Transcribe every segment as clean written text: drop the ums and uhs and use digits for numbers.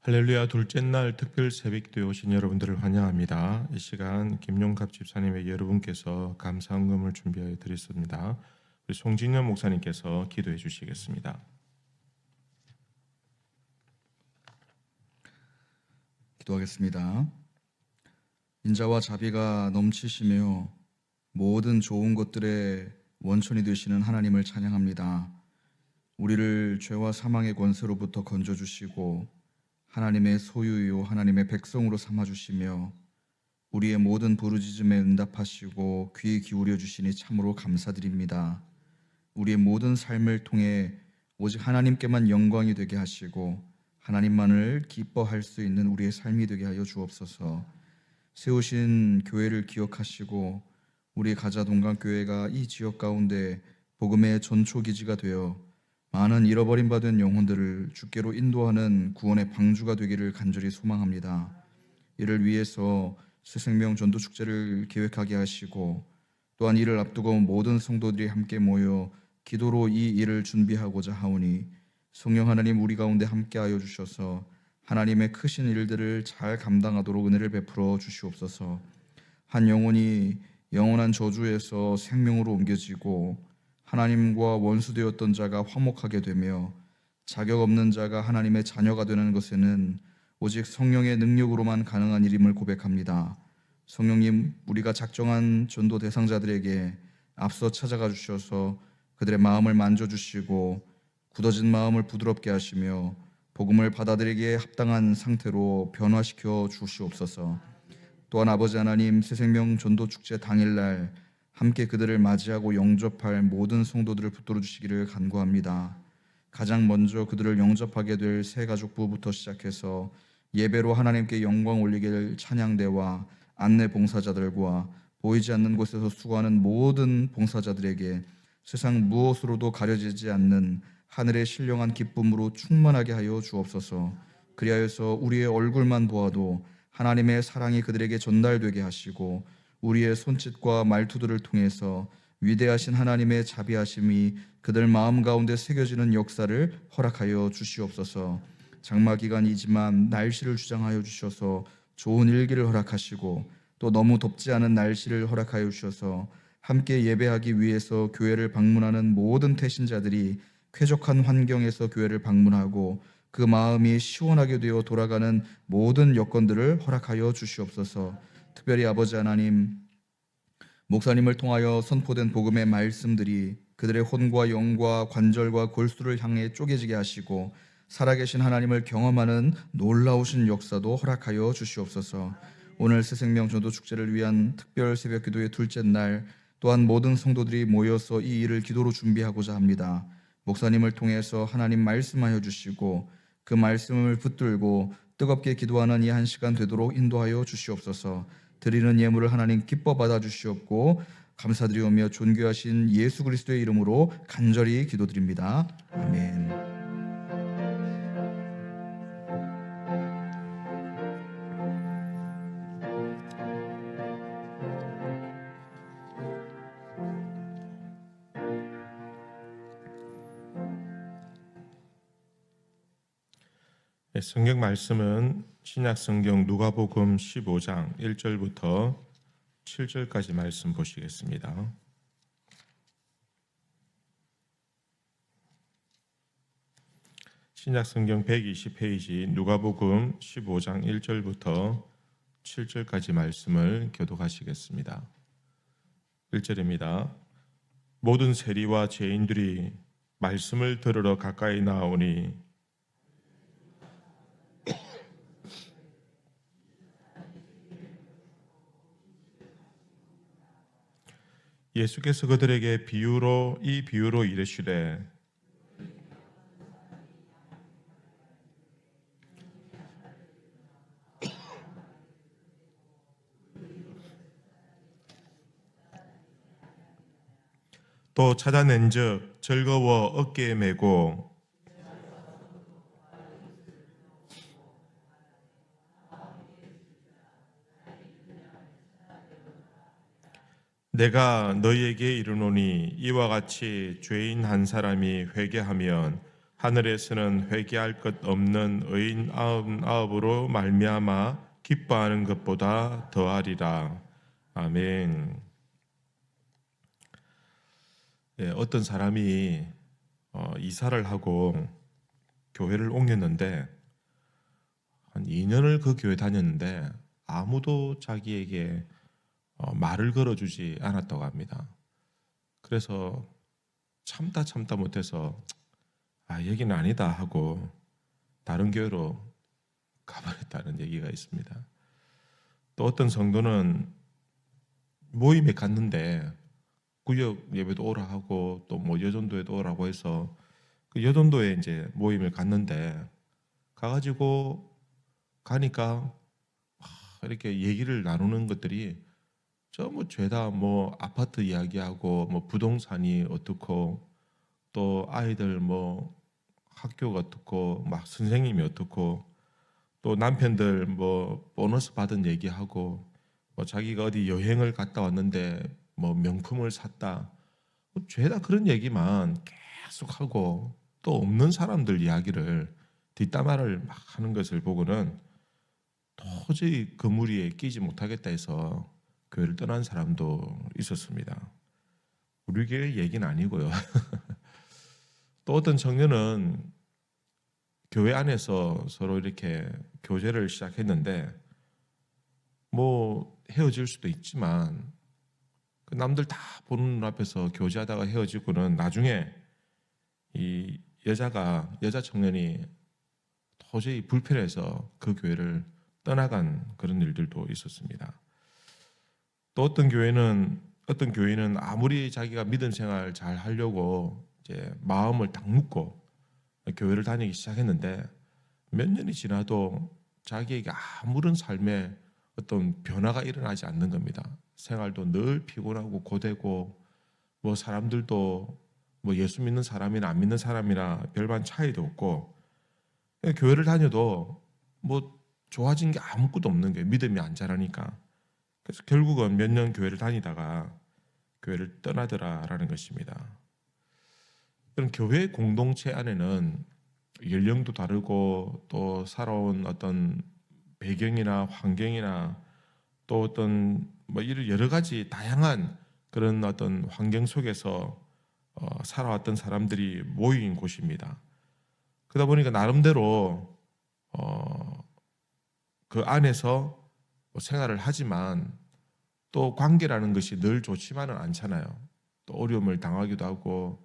할렐루야, 둘째 날 특별 새벽기도에 오신 여러분들을 환영합니다. 이 시간 김용갑 집사님의 여러분께서 감사헌금을 준비하여 드렸습니다. 우리 송진현 목사님께서 기도해 주시겠습니다. 기도하겠습니다. 인자와 자비가 넘치시며 모든 좋은 것들의 원천이 되시는 하나님을 찬양합니다. 우리를 죄와 사망의 권세로부터 건져주시고 하나님의 소유요 하나님의 백성으로 삼아주시며 우리의 모든 부르짖음에 응답하시고 귀 기울여 주시니 참으로 감사드립니다. 우리의 모든 삶을 통해 오직 하나님께만 영광이 되게 하시고 하나님만을 기뻐할 수 있는 우리의 삶이 되게 하여 주옵소서. 세우신 교회를 기억하시고 우리 가자 동강교회가 이 지역 가운데 복음의 전초기지가 되어 많은 잃어버린 바 된 영혼들을 주께로 인도하는 구원의 방주가 되기를 간절히 소망합니다. 이를 위해서 새생명 전도축제를 계획하게 하시고 또한 이를 앞두고 모든 성도들이 함께 모여 기도로 이 일을 준비하고자 하오니 성령 하나님 우리 가운데 함께하여 주셔서 하나님의 크신 일들을 잘 감당하도록 은혜를 베풀어 주시옵소서. 한 영혼이 영원한 저주에서 생명으로 옮겨지고 하나님과 원수되었던 자가 화목하게 되며 자격 없는 자가 하나님의 자녀가 되는 것에는 오직 성령의 능력으로만 가능한 일임을 고백합니다. 성령님, 우리가 작정한 전도 대상자들에게 앞서 찾아가 주셔서 그들의 마음을 만져주시고 굳어진 마음을 부드럽게 하시며 복음을 받아들이기에 합당한 상태로 변화시켜 주시옵소서. 또한 아버지 하나님, 새생명 전도축제 당일날 함께 그들을 맞이하고 영접할 모든 성도들을 붙들어 주시기를 간구합니다. 가장 먼저 그들을 영접하게 될 새 가족부부터 시작해서 예배로 하나님께 영광 올리길 찬양대와 안내 봉사자들과 보이지 않는 곳에서 수고하는 모든 봉사자들에게 세상 무엇으로도 가려지지 않는 하늘의 신령한 기쁨으로 충만하게 하여 주옵소서. 그리하여서 우리의 얼굴만 보아도 하나님의 사랑이 그들에게 전달되게 하시고 우리의 손짓과 말투들을 통해서 위대하신 하나님의 자비하심이 그들 마음 가운데 새겨지는 역사를 허락하여 주시옵소서. 장마 기간이지만 날씨를 주장하여 주셔서 좋은 일기를 허락하시고 또 너무 덥지 않은 날씨를 허락하여 주셔서 함께 예배하기 위해서 교회를 방문하는 모든 태신자들이 쾌적한 환경에서 교회를 방문하고 그 마음이 시원하게 되어 돌아가는 모든 여건들을 허락하여 주시옵소서. 특별히 아버지 하나님, 목사님을 통하여 선포된 복음의 말씀들이 그들의 혼과 영과 관절과 골수를 향해 쪼개지게 하시고 살아계신 하나님을 경험하는 놀라우신 역사도 허락하여 주시옵소서. 오늘 새생명 전도축제를 위한 특별 새벽기도의 둘째 날 또한 모든 성도들이 모여서 이 일을 기도로 준비하고자 합니다. 목사님을 통해서 하나님 말씀하여 주시고 그 말씀을 붙들고 뜨겁게 기도하는 이 한 시간 되도록 인도하여 주시옵소서. 드리는 예물을 하나님 기뻐 받아 주시옵고 감사드리오며 존귀하신 예수 그리스도의 이름으로 간절히 기도드립니다. 아멘. 성경 말씀은 신약 성경 누가복음 15장 1절부터 7절까지 말씀 보시겠습니다. 신약 성경 120페이지 누가복음 15장 1절부터 7절까지 말씀을 교독하시겠습니다. 1절입니다. 모든 세리와 죄인들이 말씀을 들으러 가까이 나오니 예수께서 그들에게 이 비유로 이르시되 또 찾아낸즉 즐거워 어깨에 메고 내가 너희에게 이르노니 이와 같이 죄인 한 사람이 회개하면 하늘에서는 회개할 것 없는 의인 99으로 말미암아 기뻐하는 것보다 더하리라. 아멘. 예, 어떤 사람이 이사를 하고 교회를 옮겼는데 한 2년을 그 교회 다녔는데 아무도 자기에게 말을 걸어주지 않았다고 합니다. 그래서 참다 못해서 여기는 아니다 하고 다른 교회로 가버렸다는 얘기가 있습니다. 또 어떤 성도는 모임에 갔는데 구역 예배도 오라 하고 또 뭐 여전도에도 오라고 해서 그 여전도에 이제 모임을 갔는데 가가지고 가니까 이렇게 얘기를 나누는 것들이 전부 죄다 뭐 아파트 이야기하고 뭐 부동산이 어떻고 또 아이들 뭐 학교가 어떻고 막 선생님이 어떻고 또 남편들 뭐 보너스 받은 얘기하고 뭐 자기가 어디 여행을 갔다 왔는데 뭐 명품을 샀다 뭐 죄다 그런 얘기만 계속 하고 또 없는 사람들 이야기를 뒷담화를 막 하는 것을 보고는 도저히 그 무리에 끼지 못하겠다 해서 교회를 떠난 사람도 있었습니다. 우리 교회 얘기는 아니고요. 또 어떤 청년은 교회 안에서 서로 이렇게 교제를 시작했는데 뭐 헤어질 수도 있지만 그 남들 다 보는 눈앞에서 교제하다가 헤어지고는 나중에 이 여자 청년이 도저히 불편해서 그 교회를 떠나간 그런 일들도 있었습니다. 또 어떤 교회는 아무리 자기가 믿음 생활 잘 하려고 이제 마음을 딱 묶고 교회를 다니기 시작했는데 몇 년이 지나도 자기에게 아무런 삶에 어떤 변화가 일어나지 않는 겁니다. 생활도 늘 피곤하고 고되고 뭐 사람들도 뭐 예수 믿는 사람이나 안 믿는 사람이나 별반 차이도 없고 교회를 다녀도 뭐 좋아진 게 아무것도 없는 거예요. 믿음이 안 자라니까. 그래서 결국은 몇 년 교회를 다니다가 교회를 떠나더라라는 것입니다. 그럼 교회 공동체 안에는 연령도 다르고 또 살아온 어떤 배경이나 환경이나 또 어떤 뭐 이런 여러 가지 다양한 그런 어떤 환경 속에서 살아왔던 사람들이 모인 곳입니다. 그러다 보니까 나름대로 그 안에서 생활을 하지만 또 관계라는 것이 늘 좋지만은 않잖아요. 또 어려움을 당하기도 하고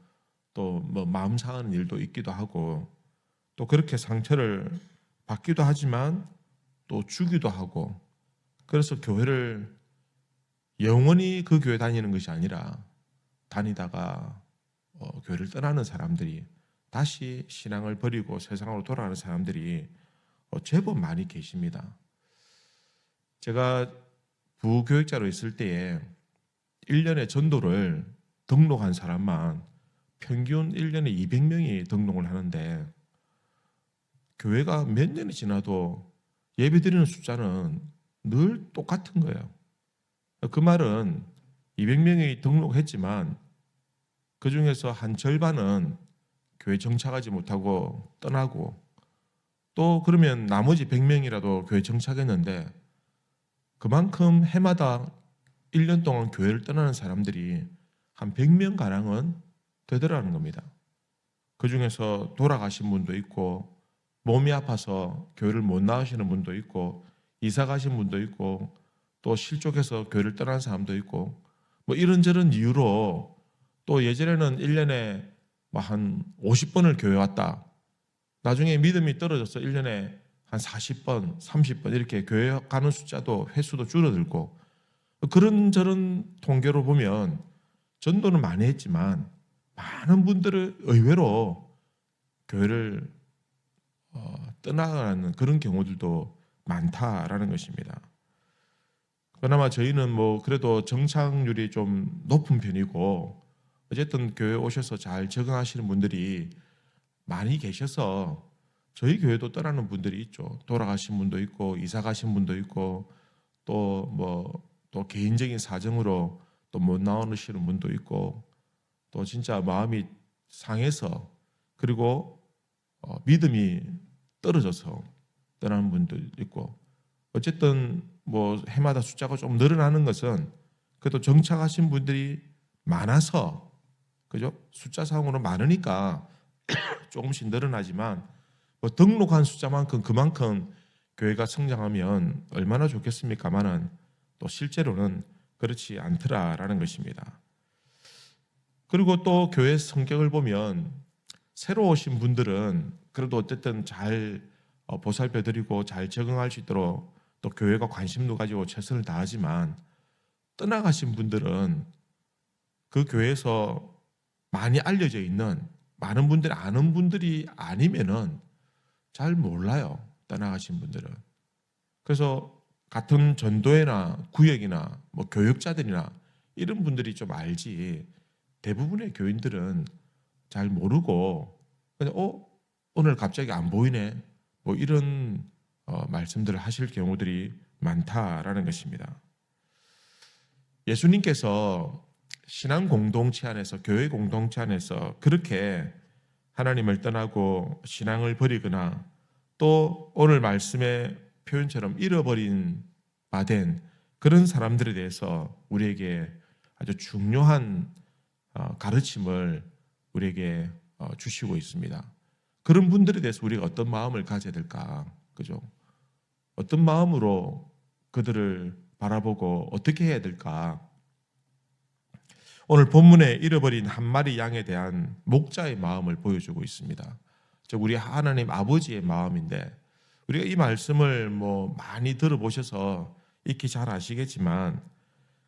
또 뭐 마음 상하는 일도 있기도 하고 또 그렇게 상처를 받기도 하지만 또 주기도 하고 그래서 교회를 영원히 그 교회 다니는 것이 아니라 다니다가 교회를 떠나는 사람들이 다시 신앙을 버리고 세상으로 돌아가는 사람들이 제법 많이 계십니다. 제가 부교육자로 있을 때에 1년에 전도를 등록한 사람만 평균 1년에 200명이 등록을 하는데 교회가 몇 년이 지나도 예배드리는 숫자는 늘 똑같은 거예요. 그 말은 200명이 등록했지만 그 중에서 한 절반은 교회 정착하지 못하고 떠나고 또 그러면 나머지 100명이라도 교회 정착했는데 그만큼 해마다 1년 동안 교회를 떠나는 사람들이 한 100명 가량은 되더라는 겁니다. 그 중에서 돌아가신 분도 있고 몸이 아파서 교회를 못 나오시는 분도 있고 이사 가신 분도 있고 또 실족해서 교회를 떠난 사람도 있고 뭐 이런저런 이유로 또 예전에는 1년에 뭐 한 50번을 교회 왔다. 나중에 믿음이 떨어져서 1년에 한 40번, 30번 이렇게 교회 가는 숫자도 횟수도 줄어들고 그런저런 통계로 보면 전도는 많이 했지만 많은 분들은 의외로 교회를 떠나가는 그런 경우들도 많다라는 것입니다. 그나마 저희는 뭐 그래도 정착률이 좀 높은 편이고 어쨌든 교회 오셔서 잘 적응하시는 분들이 많이 계셔서 저희 교회도 떠나는 분들이 있죠. 돌아가신 분도 있고 이사 가신 분도 있고 또 개인적인 사정으로 또 못 나오시는 분도 있고 또 진짜 마음이 상해서 그리고 믿음이 떨어져서 떠나는 분도 있고, 어쨌든 뭐 해마다 숫자가 좀 늘어나는 것은 그래도 정착하신 분들이 많아서, 그죠? 숫자상으로 많으니까 조금씩 늘어나지만, 뭐 등록한 숫자만큼 그만큼 교회가 성장하면 얼마나 좋겠습니까마는 또 실제로는 그렇지 않더라라는 것입니다. 그리고 또 교회 성격을 보면 새로 오신 분들은 그래도 어쨌든 잘 보살펴드리고 잘 적응할 수 있도록 또 교회가 관심도 가지고 최선을 다하지만, 떠나가신 분들은 그 교회에서 많이 알려져 있는 많은 분들이 아는 분들이 아니면은 잘 몰라요. 떠나가신 분들은. 그래서 같은 전도회나 구역이나 뭐 교육자들이나 이런 분들이 좀 알지, 대부분의 교인들은 잘 모르고 그냥 오늘 갑자기 안 보이네 뭐 이런 말씀들을 하실 경우들이 많다라는 것입니다. 예수님께서 신앙 공동체 안에서, 교회 공동체 안에서 그렇게 하나님을 떠나고 신앙을 버리거나 또 오늘 말씀의 표현처럼 잃어버린 바 된 그런 사람들에 대해서 우리에게 아주 중요한 가르침을 우리에게 주시고 있습니다. 그런 분들에 대해서 우리가 어떤 마음을 가져야 될까? 그죠? 어떤 마음으로 그들을 바라보고 어떻게 해야 될까? 오늘 본문에 잃어버린 한 마리 양에 대한 목자의 마음을 보여주고 있습니다. 즉 우리 하나님 아버지의 마음인데, 우리가 이 말씀을 뭐 많이 들어보셔서 익히 잘 아시겠지만,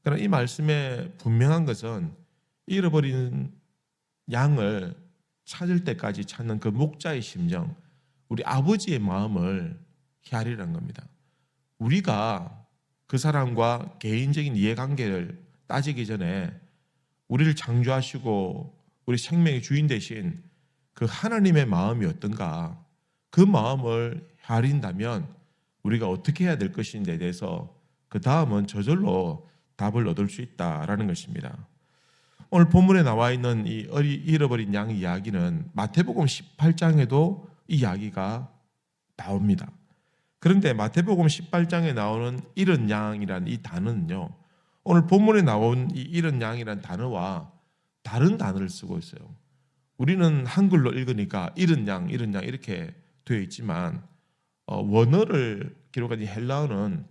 그러나 이 말씀에 분명한 것은 잃어버린 양을 찾을 때까지 찾는 그 목자의 심정, 우리 아버지의 마음을 헤아리라는 겁니다. 우리가 그 사람과 개인적인 이해관계를 따지기 전에 우리를 창조하시고 우리 생명의 주인 되신 그 하나님의 마음이 어떤가, 그 마음을 헤아린다면 우리가 어떻게 해야 될 것인지에 대해서 그 다음은 저절로 답을 얻을 수 있다라는 것입니다. 오늘 본문에 나와 있는 이 잃어버린 양 이야기는 마태복음 18장에도 이 이야기가 나옵니다. 그런데 마태복음 18장에 나오는 잃은 양이라는 이 단어는요, 오늘 본문에 나온 이 잃은 양이라는 단어와 다른 단어를 쓰고 있어요. 우리는 한글로 읽으니까 잃은 양 이렇게 되어 있지만 원어를 기록한 이 헬라어는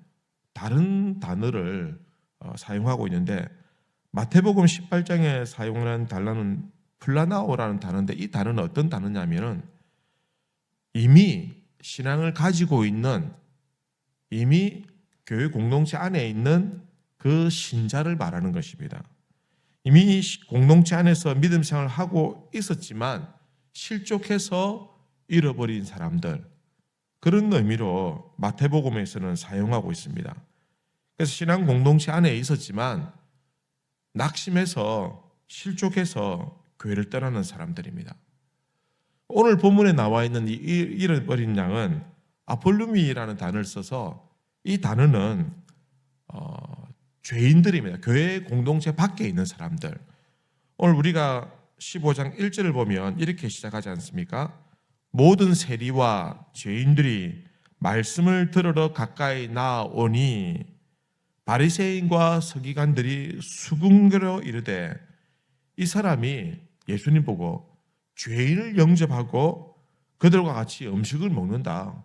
다른 단어를 사용하고 있는데, 마태복음 18장에 사용하는 단어는 플라나오라는 단어인데, 이 단어는 어떤 단어냐면은 이미 신앙을 가지고 있는, 이미 교회 공동체 안에 있는 그 신자를 말하는 것입니다. 이미 공동체 안에서 믿음 생활을 하고 있었지만 실족해서 잃어버린 사람들, 그런 의미로 마태복음에서는 사용하고 있습니다. 그래서 신앙 공동체 안에 있었지만 낙심해서 실족해서 교회를 떠나는 사람들입니다. 오늘 본문에 나와 있는 이 잃어버린 양은 아폴루미라는 단어를 써서, 이 단어는 죄인들입니다. 교회 공동체 밖에 있는 사람들. 오늘 우리가 15장 1절을 보면 이렇게 시작하지 않습니까? 모든 세리와 죄인들이 말씀을 들으러 가까이 나오니 바리새인과 서기관들이 수군거려 이르되, 이 사람이 예수님 보고 죄인을 영접하고 그들과 같이 음식을 먹는다.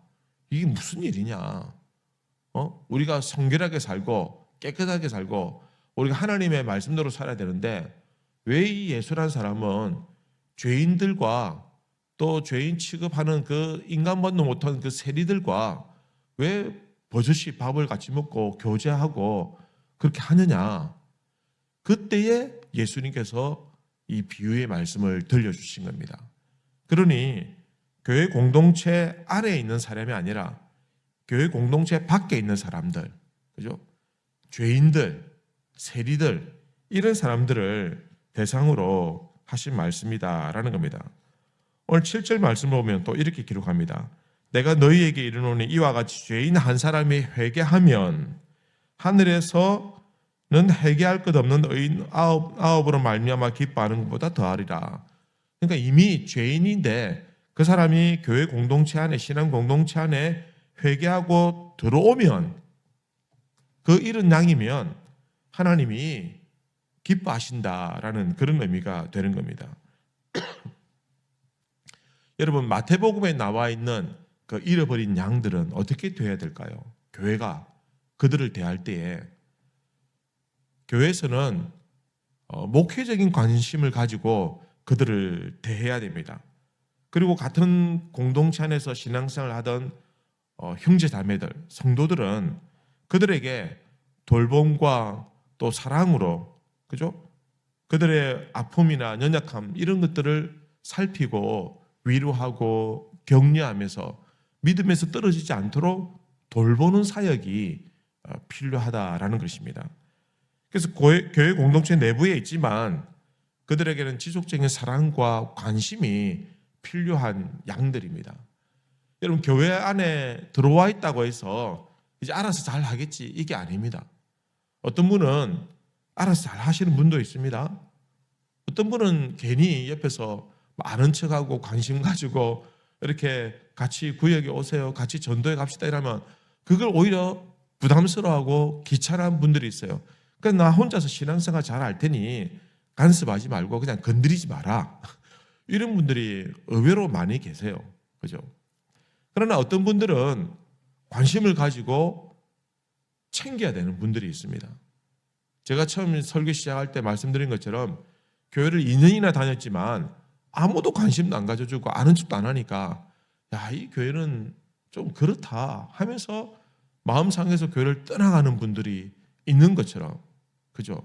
이게 무슨 일이냐? 우리가 성결하게 살고 깨끗하게 살고 우리가 하나님의 말씀대로 살아야 되는데, 왜 이 예수란 사람은 죄인들과 또 죄인 취급하는 그 인간만도 못한 그 세리들과 왜 버젓이 밥을 같이 먹고 교제하고 그렇게 하느냐? 그때에 예수님께서 이 비유의 말씀을 들려주신 겁니다. 그러니 교회 공동체 안에 있는 사람이 아니라 교회 공동체 밖에 있는 사람들, 그죠? 죄인들, 세리들, 이런 사람들을 대상으로 하신 말씀이다라는 겁니다. 오늘 7절 말씀을 보면 또 이렇게 기록합니다. 내가 너희에게 이르노니 이와 같이 죄인 한 사람이 회개하면 하늘에서는 회개할 것 없는 의인 아홉으로 말미암아 기뻐하는 것보다 더하리라. 그러니까 이미 죄인인데 그 사람이 교회 공동체 안에, 신앙 공동체 안에 회개하고 들어오면, 그 잃은 양이면 하나님이 기뻐하신다라는 그런 의미가 되는 겁니다. 여러분, 마태복음에 나와 있는 그 잃어버린 양들은 어떻게 돼야 될까요? 교회가 그들을 대할 때에 교회에서는 목회적인 관심을 가지고 그들을 대해야 됩니다. 그리고 같은 공동체 안에서 신앙생활을 하던 형제 자매들, 성도들은 그들에게 돌봄과 또 사랑으로, 그죠? 그들의 아픔이나 연약함 이런 것들을 살피고 위로하고 격려하면서 믿음에서 떨어지지 않도록 돌보는 사역이 필요하다라는 것입니다. 그래서 교회 공동체 내부에 있지만 그들에게는 지속적인 사랑과 관심이 필요한 양들입니다. 여러분, 교회 안에 들어와 있다고 해서 이제 알아서 잘 하겠지, 이게 아닙니다. 어떤 분은 알아서 잘 하시는 분도 있습니다. 어떤 분은 괜히 옆에서 아는 척하고 관심 가지고 이렇게 같이 구역에 오세요, 같이 전도에 갑시다 이러면 그걸 오히려 부담스러워하고 귀찮은 분들이 있어요. 그러니까 나 혼자서 신앙생활 잘 할 테니 간섭하지 말고 그냥 건드리지 마라, 이런 분들이 의외로 많이 계세요. 그죠? 그러나 어떤 분들은 관심을 가지고 챙겨야 되는 분들이 있습니다. 제가 처음 설교 시작할 때 말씀드린 것처럼 교회를 2년이나 다녔지만 아무도 관심도 안 가져주고 아는 척도 안 하니까 야, 이 교회는 좀 그렇다 하면서 마음 상해서 교회를 떠나가는 분들이 있는 것처럼, 그죠?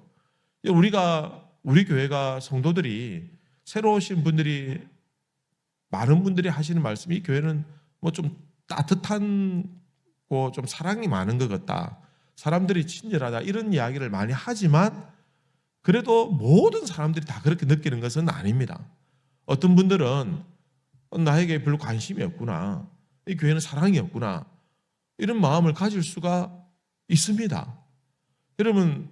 우리 교회가 성도들이 새로 오신 분들이 많은 분들이 하시는 말씀이 이 교회는 뭐 좀 따뜻하고 좀 사랑이 많은 것 같다, 사람들이 친절하다, 이런 이야기를 많이 하지만 그래도 모든 사람들이 다 그렇게 느끼는 것은 아닙니다. 어떤 분들은 나에게 별로 관심이 없구나, 이 교회는 사랑이 없구나, 이런 마음을 가질 수가 있습니다. 여러분,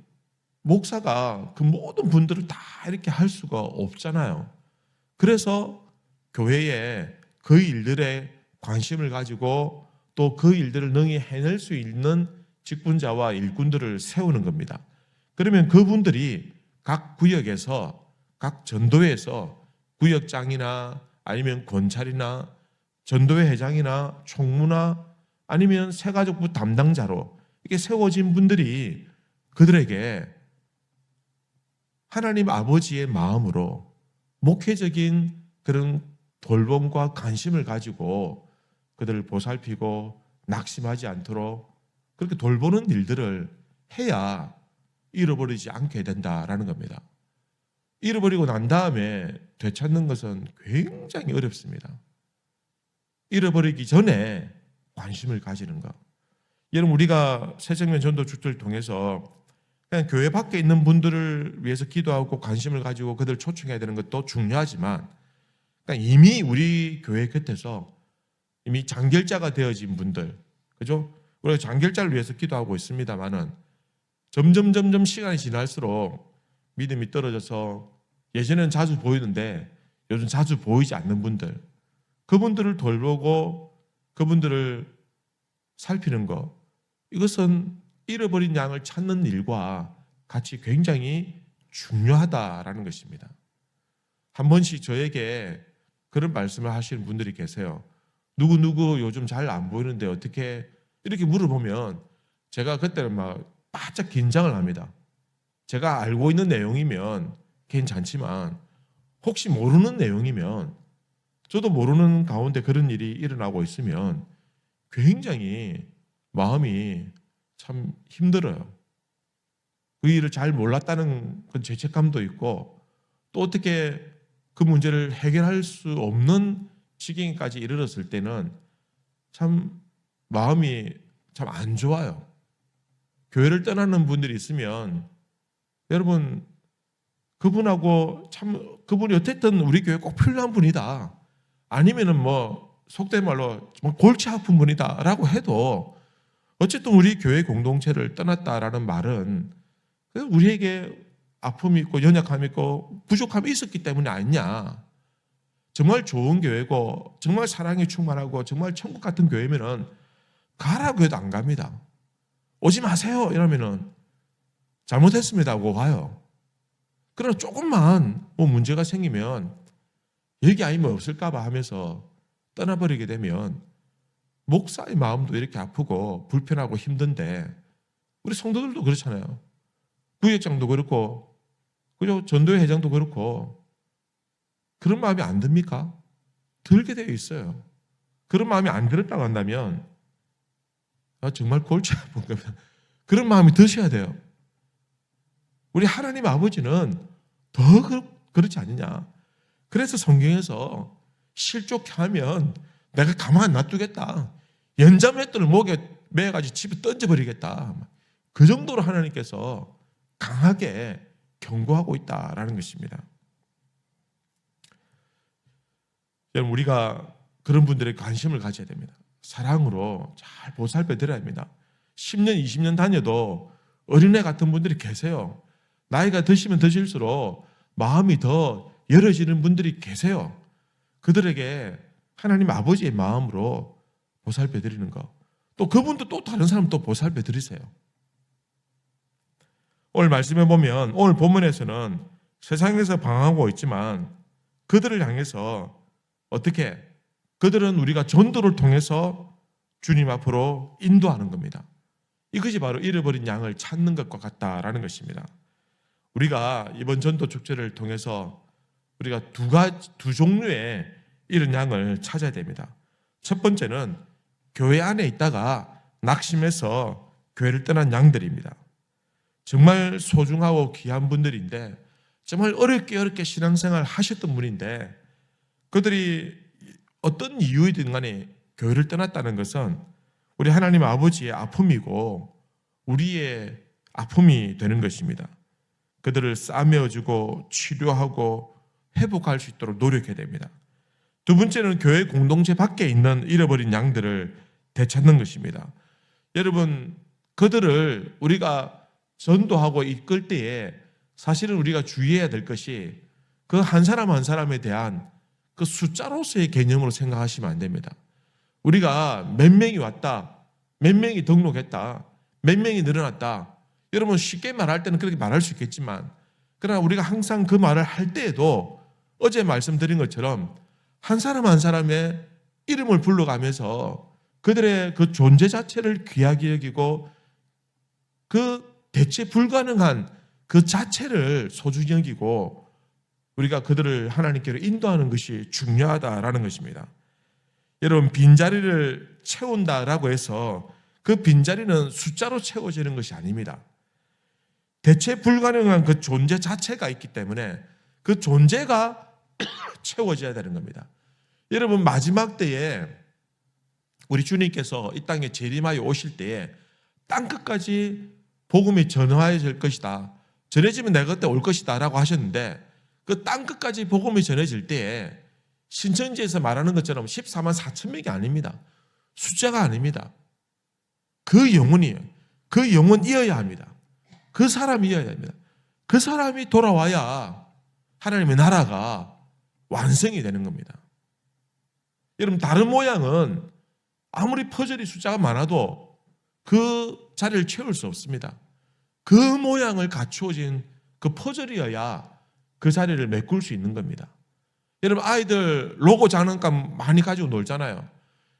목사가 그 모든 분들을 다 이렇게 할 수가 없잖아요. 그래서 교회에 그 일들에 관심을 가지고 또 그 일들을 능히 해낼 수 있는 직분자와 일꾼들을 세우는 겁니다. 그러면 그분들이 각 구역에서, 각 전도회에서 구역장이나 아니면 권찰이나 전도회 회장이나 총무나 아니면 새가족부 담당자로 이렇게 세워진 분들이 그들에게 하나님 아버지의 마음으로 목회적인 그런 돌봄과 관심을 가지고 그들을 보살피고 낙심하지 않도록 그렇게 돌보는 일들을 해야 잃어버리지 않게 된다라는 겁니다. 잃어버리고 난 다음에 되찾는 것은 굉장히 어렵습니다. 잃어버리기 전에 관심을 가지는 것. 여러분, 우리가 새생명 전도축제를 통해서 그냥 교회 밖에 있는 분들을 위해서 기도하고 관심을 가지고 그들을 초청해야 되는 것도 중요하지만, 그러니까 이미 우리 교회 곁에서 이미 장결자가 되어진 분들, 그죠? 우리가 장결자를 위해서 기도하고 있습니다만은 점점 시간이 지날수록 믿음이 떨어져서 예전에는 자주 보이는데 요즘 자주 보이지 않는 분들, 그분들을 돌보고 그분들을 살피는 것, 이것은 잃어버린 양을 찾는 일과 같이 굉장히 중요하다라는 것입니다. 한 번씩 저에게 그런 말씀을 하시는 분들이 계세요. 누구 요즘 잘 안 보이는데 어떻게, 이렇게 물어보면 제가 그때는 막 바짝 긴장을 합니다. 제가 알고 있는 내용이면 괜찮지만 혹시 모르는 내용이면, 저도 모르는 가운데 그런 일이 일어나고 있으면 굉장히 마음이 참 힘들어요. 그 일을 잘 몰랐다는 그 죄책감도 있고, 또 어떻게 그 문제를 해결할 수 없는 지경까지 이르렀을 때는 참 마음이 참 안 좋아요. 교회를 떠나는 분들이 있으면 여러분, 그분하고 참, 그분이 어쨌든 우리 교회에 꼭 필요한 분이다, 아니면은 뭐 속된 말로 골치 아픈 분이다 라고 해도 어쨌든 우리 교회 공동체를 떠났다라는 말은 우리에게 아픔이 있고 연약함이 있고 부족함이 있었기 때문이 아니냐. 정말 좋은 교회고 정말 사랑이 충만하고 정말 천국 같은 교회면은 가라고 해도 안 갑니다. 오지 마세요 이러면은 잘못했습니다 하고 와요. 그러나 조금만 뭐 문제가 생기면 여기 아니면 없을까봐 하면서 떠나버리게 되면 목사의 마음도 이렇게 아프고 불편하고 힘든데 우리 성도들도 그렇잖아요. 부회장도 그렇고 그죠? 전도회 회장도 그렇고 그런 마음이 안 듭니까? 들게 되어 있어요. 그런 마음이 안 들었다고 한다면 정말 골치 아픈 겁니다. 그런 마음이 드셔야 돼요. 우리 하나님 아버지는 더 그렇지 않느냐. 그래서 성경에서 실족해 하면 내가 가만 안 놔두겠다. 연자맷돌을 목에 매가지고 집에 던져버리겠다. 그 정도로 하나님께서 강하게 경고하고 있다라는 것입니다. 여러분 우리가 그런 분들의 관심을 가져야 됩니다. 사랑으로 잘 보살펴 드려야 합니다. 10년, 20년 다녀도 어린애 같은 분들이 계세요. 나이가 드시면 드실수록 마음이 더 열어지는 분들이 계세요. 그들에게 하나님 아버지의 마음으로 보살펴 드리는 거. 또 그분도 또 다른 사람 또 보살펴 드리세요. 오늘 말씀해 보면 오늘 본문에서는 세상에서 방황하고 있지만 그들을 향해서 어떻게? 그들은 우리가 전도를 통해서 주님 앞으로 인도하는 겁니다. 이것이 바로 잃어버린 양을 찾는 것과 같다라는 것입니다. 우리가 이번 전도 축제를 통해서 우리가 두 종류의 잃은 양을 찾아야 됩니다. 첫 번째는 교회 안에 있다가 낙심해서 교회를 떠난 양들입니다. 정말 소중하고 귀한 분들인데 정말 어렵게 신앙생활 하셨던 분인데 그들이 어떤 이유이든 간에 교회를 떠났다는 것은 우리 하나님 아버지의 아픔이고 우리의 아픔이 되는 것입니다. 그들을 싸매어주고 치료하고 회복할 수 있도록 노력해야 됩니다. 두 번째는 교회 공동체 밖에 있는 잃어버린 양들을 되찾는 것입니다. 여러분, 그들을 우리가 전도하고 이끌 때에 사실은 우리가 주의해야 될 것이 그 한 사람 한 사람에 대한 그 숫자로서의 개념으로 생각하시면 안 됩니다. 우리가 몇 명이 왔다, 몇 명이 등록했다, 몇 명이 늘어났다. 여러분 쉽게 말할 때는 그렇게 말할 수 있겠지만 그러나 우리가 항상 그 말을 할 때에도 어제 말씀드린 것처럼 한 사람 한 사람의 이름을 불러가면서 그들의 그 존재 자체를 귀하게 여기고 그 대체 불가능한 그 자체를 소중히 여기고 우리가 그들을 하나님께로 인도하는 것이 중요하다라는 것입니다. 여러분 빈자리를 채운다라고 해서 그 빈자리는 숫자로 채워지는 것이 아닙니다. 대체 불가능한 그 존재 자체가 있기 때문에 그 존재가 채워져야 되는 겁니다. 여러분 마지막 때에 우리 주님께서 이 땅에 재림하여 오실 때에 땅끝까지 복음이 전화해질 것이다. 전해지면 내가 그때 올 것이다 라고 하셨는데 그 땅끝까지 복음이 전해질 때에 신천지에서 말하는 것처럼 14만 4천 명이 아닙니다. 숫자가 아닙니다. 그 영혼이에요. 그 영혼이어야 합니다. 그 사람이어야 합니다. 그 사람이 돌아와야 하나님의 나라가 완성이 되는 겁니다. 여러분 다른 모양은 아무리 퍼즐이 숫자가 많아도 그 자리를 채울 수 없습니다. 그 모양을 갖추어진 그 퍼즐이어야 그 자리를 메꿀 수 있는 겁니다. 여러분 아이들 로고 장난감 많이 가지고 놀잖아요.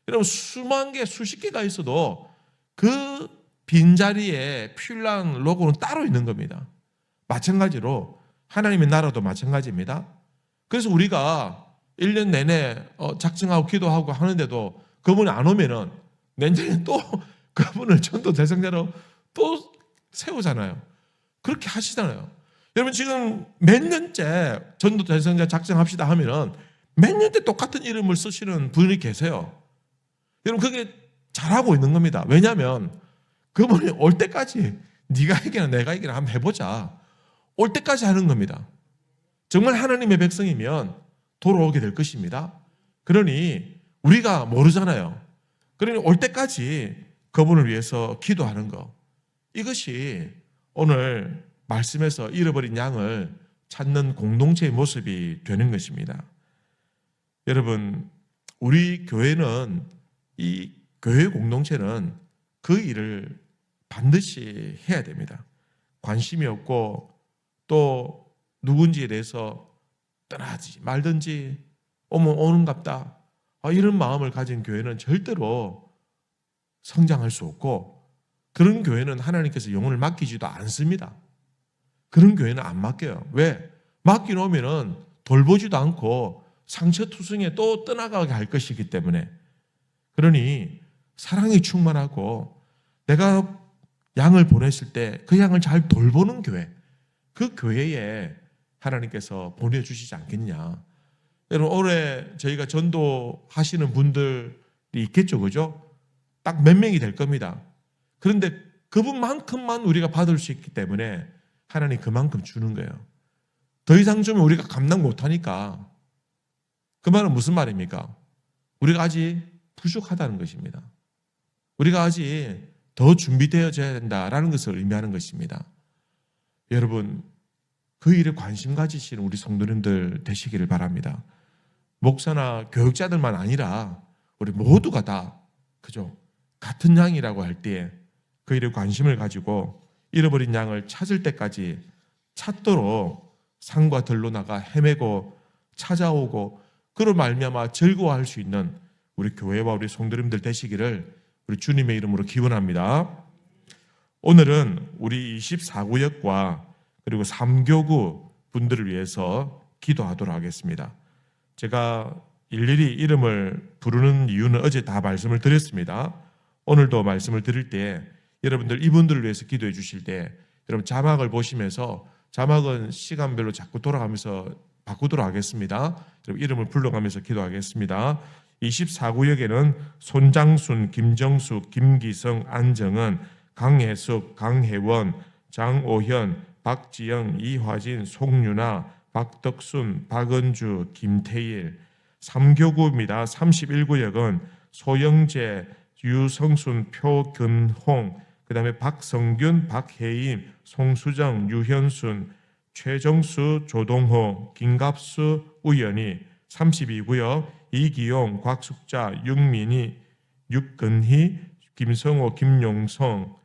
여러분 수만 개, 수십 개가 있어도 그 빈자리에 필요한 로고는 따로 있는 겁니다. 마찬가지로 하나님의 나라도 마찬가지입니다. 그래서 우리가 1년 내내 작정하고 기도하고 하는데도 그분이 안 오면은 내년에 또 그분을 전도 대상자로 또 세우잖아요. 그렇게 하시잖아요. 여러분 지금 몇 년째 전도 대상자 작정합시다 하면은 몇 년째 똑같은 이름을 쓰시는 분이 계세요. 여러분 그게 잘하고 있는 겁니다. 왜냐하면 그분이 올 때까지 네가 이기나 내가 이기나 한번 해보자. 올 때까지 하는 겁니다. 정말 하나님의 백성이면 돌아오게 될 것입니다. 그러니 우리가 모르잖아요. 그러니 올 때까지 그분을 위해서 기도하는 것. 이것이 오늘 말씀에서 잃어버린 양을 찾는 공동체의 모습이 되는 것입니다. 여러분, 우리 교회는, 이 교회 공동체는 그 일을 반드시 해야 됩니다. 관심이 없고 또 누군지에 대해서 떠나지 말든지 오는갑다, 이런 마음을 가진 교회는 절대로 성장할 수 없고, 그런 교회는 하나님께서 영혼을 맡기지도 않습니다. 그런 교회는 안 맡겨요. 왜? 맡겨놓으면 돌보지도 않고 상처투성이에 또 떠나가게 할 것이기 때문에. 그러니 사랑이 충만하고 내가 양을 보냈을 때 그 양을 잘 돌보는 교회, 그 교회에 하나님께서 보내주시지 않겠냐. 여러분, 올해 저희가 전도하시는 분들이 있겠죠, 그죠? 딱 몇 명이 될 겁니다. 그런데 그분만큼만 우리가 받을 수 있기 때문에 하나님 그만큼 주는 거예요. 더 이상 주면 우리가 감당 못하니까. 그 말은 무슨 말입니까? 우리가 아직 부족하다는 것입니다. 우리가 아직 더 준비되어져야 된다라는 것을 의미하는 것입니다. 여러분, 그 일에 관심 가지시는 우리 성도님들 되시기를 바랍니다. 목사나 교육자들만 아니라 우리 모두가 다, 그죠? 같은 양이라고 할 때에 그 일에 관심을 가지고 잃어버린 양을 찾을 때까지 찾도록 산과 들로 나가 헤매고 찾아오고, 그로 말미암아 즐거워할 수 있는 우리 교회와 우리 성도님들 되시기를 우리 주님의 이름으로 기원합니다. 오늘은 우리 24구역과 그리고 3교구 분들을 위해서 기도하도록 하겠습니다. 제가 일일이 이름을 부르는 이유는 어제 다 말씀을 드렸습니다. 오늘도 말씀을 드릴 때 여러분들 이분들을 위해서 기도해 주실 때 여러분 자막을 보시면서, 자막은 시간별로 자꾸 돌아가면서 바꾸도록 하겠습니다. 여러분 이름을 불러가면서 기도하겠습니다. 24구역에는 손장순, 김정숙, 김기성, 안정은, 강혜숙, 강혜원, 장오현, 박지영, 이화진, 송유나, 박덕순, 박은주, 김태일. 3교구입니다. 31구역은 소영재, 유성순, 표근홍, 그 다음에 박성균, 박혜임, 송수정, 유현순, 최정수, 조동호, 김갑수, 우연희. 32구역 이기용, 곽숙자, 육민희, 육근희, 김성호, 김용성,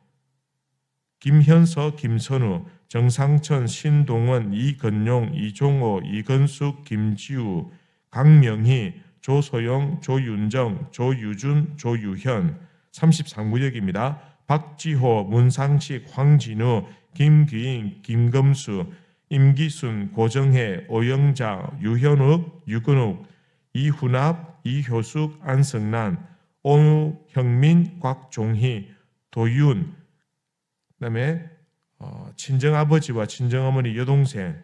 김현서, 김선우, 정상천, 신동원, 이건용, 이종호, 이건숙, 김지우, 강명희, 조소영, 조윤정, 조유준, 조유현. 33구역입니다. 박지호, 문상식, 황진우, 김기인, 김금수, 임기순, 고정혜, 오영자, 유현욱, 유근욱, 이훈합, 이효숙, 안성란, 오형민, 곽종희, 도윤, 그다음에 친정아버지와 친정어머니 여동생.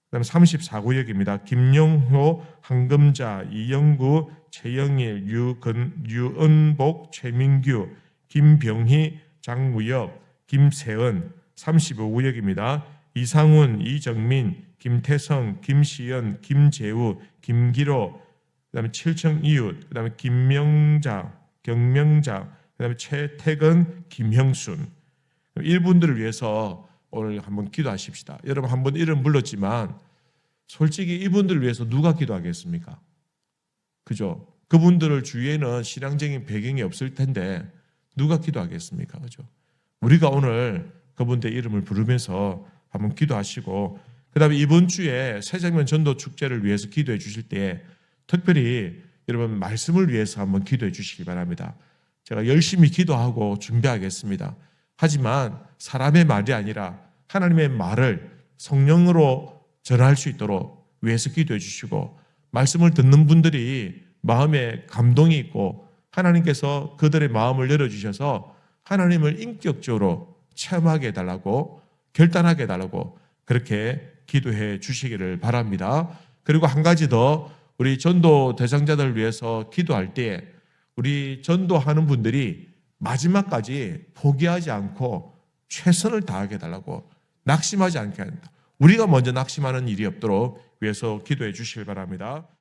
그다음에 34구역입니다. 김영호, 한금자, 이영구, 최영일, 유은복, 최민규, 김병희, 장무엽, 김세은. 35구역입니다. 이상훈, 이정민, 김태성, 김시연, 김재우, 김기로, 그다음에 칠청이웃, 그다음에 김명자, 경명자, 그다음에 최태근, 김형순. 이분들을 위해서 오늘 한번 기도하십시다. 여러분 한번 이름 불렀지만 솔직히 이분들을 위해서 누가 기도하겠습니까? 그죠? 그분들을 주위에는 신앙적인 배경이 없을 텐데 누가 기도하겠습니까? 그죠? 우리가 오늘 그분들 이름을 부르면서 한번 기도하시고, 그 다음에 이번 주에 새생명 전도 축제를 위해서 기도해 주실 때 특별히 여러분 말씀을 위해서 한번 기도해 주시기 바랍니다. 제가 열심히 기도하고 준비하겠습니다. 하지만 사람의 말이 아니라 하나님의 말을 성령으로 전할 수 있도록 위해서 기도해 주시고, 말씀을 듣는 분들이 마음에 감동이 있고 하나님께서 그들의 마음을 열어주셔서 하나님을 인격적으로 체험하게 해달라고, 결단하게 해달라고 그렇게 기도해 주시기를 바랍니다. 그리고 한 가지 더, 우리 전도 대상자들을 위해서 기도할 때 우리 전도하는 분들이 마지막까지 포기하지 않고 최선을 다하게 해달라고, 낙심하지 않게 합니다. 우리가 먼저 낙심하는 일이 없도록 위해서 기도해 주시길 바랍니다.